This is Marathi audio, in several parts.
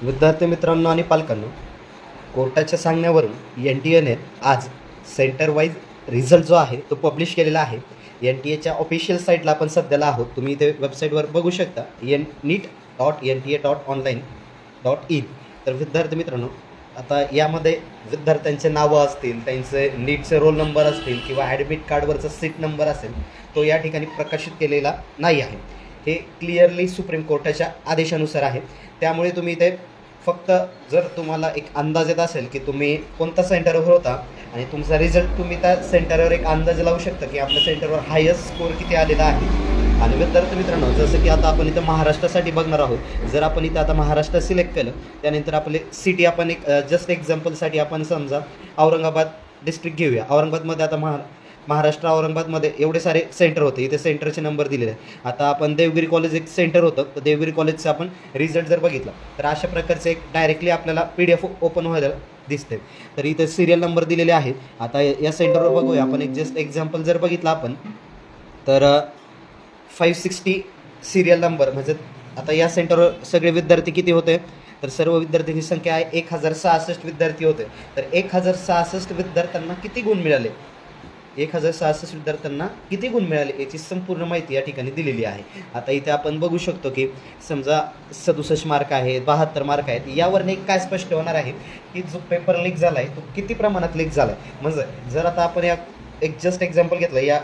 विद्यार्थी मित्रांनो आणि पालकांनो, कोर्टाच्या सांगण्यावरून एन टी एने आज सेंटर वाईज रिझल्ट जो आहे तो पब्लिश केलेला आहे. एन टी एच्या ऑफिशियल साईटला आपण सध्याला आहोत. तुम्ही इथे वेबसाईटवर बघू शकता NEET.NTA.online.in. तर विद्यार्थी मित्रांनो, आता यामध्ये विद्यार्थ्यांचे नावं असतील, त्यांचे नीटचे रोल नंबर असतील किंवा ॲडमिट कार्डवरचा सीट नंबर असेल, तो या ठिकाणी प्रकाशित केलेला नाही आहे. हे क्लिअरली सुप्रीम कोर्टाच्या आदेशानुसार आहे. त्यामुळे तुम्ही इथे फक्त जर तुम्हाला एक अंदाज येत असेल की तुम्ही कोणत्या सेंटरवर होता आणि तुमचा रिझल्ट, तुम्ही त्या सेंटरवर एक अंदाज लावू शकता की आपल्या सेंटरवर हायेस्ट स्कोअर किती आलेला आहे. आणि विद्यार्थी मित्रांनो, जसं की आता आपण इथं महाराष्ट्रासाठी बघणार आहोत. जर आपण इथं आता महाराष्ट्र सिलेक्ट केलं, त्यानंतर आपले सिटी आपण एक जस्ट एक्झाम्पलसाठी आपण समजा औरंगाबाद डिस्ट्रिक्ट घेऊया. औरंगाबादमध्ये आता महाराष्ट्र औरंगाबादमध्ये एवढे सारे सेंटर होते. इथे सेंटरचे नंबर दिलेले आहे. आता आपण देवगिरी कॉलेज एक सेंटर होतं, तर देवगिरी कॉलेजचं आपण रिझल्ट जर बघितला तर अशा प्रकारचे एक डायरेक्टली आपल्याला PDF ओपन व्हायला दिसते. तर इथे सिरियल नंबर दिलेले आहेत. आता या सेंटरवर बघूया आपण एक जस्ट एक्झाम्पल जर बघितलं आपण तर 560 सिरियल नंबर. म्हणजे आता या सेंटरवर सगळे विद्यार्थी किती होते, तर सर्व विद्यार्थ्यांची संख्या आहे 1066 विद्यार्थी होते. तर 1066 विद्यार्थ्यांना किती गुण मिळाले, 1066 विद्यार्थ्यांना किती गुण मिळाले याची संपूर्ण माहिती या ठिकाणी दिलेली आहे. आता इथे आपण बघू शकतो की समजा 67 मार्क आहेत, 72 मार्क आहेत. यावरून एक काय स्पष्ट होणार आहे की जो पेपर लीक झाला आहे तो किती प्रमाणात लीक झाला आहे. म्हणजे जर आता आपण या एक जस्ट एक्झाम्पल घेतलं या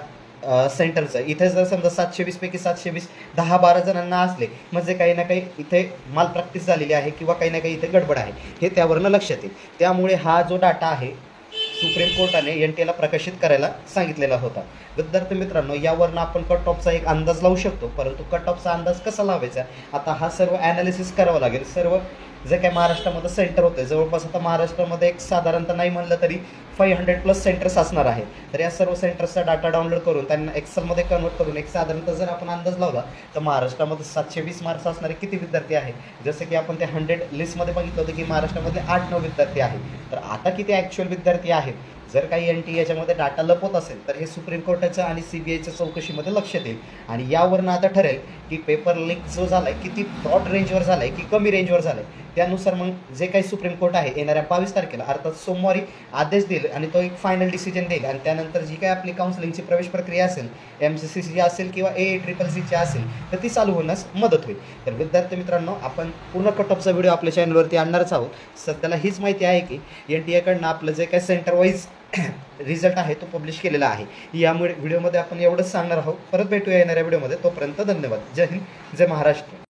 सेंटरचं, इथे जर समजा 720 पैकी 720 10-12 जणांना असले, म्हणजे काही ना काही इथे माल प्रॅक्टिस झालेली आहे किंवा काही ना काही इथे गडबड आहे, हे त्यावरनं लक्षात येईल. त्यामुळे हा जो डाटा आहे सुप्रीम कोर्टाने NTA प्रकाशित करायला सांगितलेला होता. विद्यार्थी मित्रांनो, यावरनं आपण कट ऑफचा एक अंदाज लावू शकतो. परंतु कट ऑफचा अंदाज कसा लावायचा, आता हा सर्व ॲनालिसिस करावं लागेल. सर्व जे काही महाराष्ट्रामध्ये सेंटर होते, जवळपास आता महाराष्ट्रामध्ये एक साधारणतः नाही म्हणलं तरी 500+ सेंटर्स असणार आहे. तर या सर्व सेंटर्सचा डाटा डाउनलोड करून त्यांना एक्सेलमध्ये कन्वर्ट करून एक साधारणतः जर आपण अंदाज लावला तर महाराष्ट्रामध्ये 720 मार्क्स असणारे किती विद्यार्थी आहे. जसं की आपण त्या 100 लिस्टमध्ये बघितलं होतं की महाराष्ट्रामध्ये 8-9 विद्यार्थी आहेत. तर आता किती ॲक्च्युअल विद्यार्थी आहेत, जर काही NTA याच्यामध्ये डाटा लपवत असेल तर हे सुप्रीम कोर्टाच्या आणि CBIच्या चौकशीमध्ये लक्षात येईल. आणि यावरनं आता ठरेल की पेपर लीक जो झाला आहे किती ब्रॉड रेंजवर झाला आहे की कमी रेंजवर झाला आहे. त्यानुसार मग जे काही सुप्रीम कोर्ट आहे येणाऱ्या 22 तारखेला अर्थात सोमवारी आदेश देईल आणि तो एक फायनल डिसिजन देईल. आणि त्यानंतर जी काही आपली काउन्सिलिंगची प्रवेश प्रक्रिया असेल, MCCची असेल किंवा AACCC असेल, तर ती चालू होण्यास मदत होईल. तर विद्यार्थी मित्रांनो, आपण पूर्ण कट ऑफचा व्हिडिओ आपल्या चॅनलवरती आणणारच आहोत. सध्याला हीच माहिती आहे की NTA आपलं जे काही सेंटर वाईज रिझल्ट आहे तो पब्लिश केलेला आहे. यामुळे व्हिडिओमध्ये आपण एवढंच सांगणार आहोत. परत भेटूया येणाऱ्या व्हिडिओमध्ये. तोपर्यंत धन्यवाद. जय हिंद, जय महाराष्ट्र.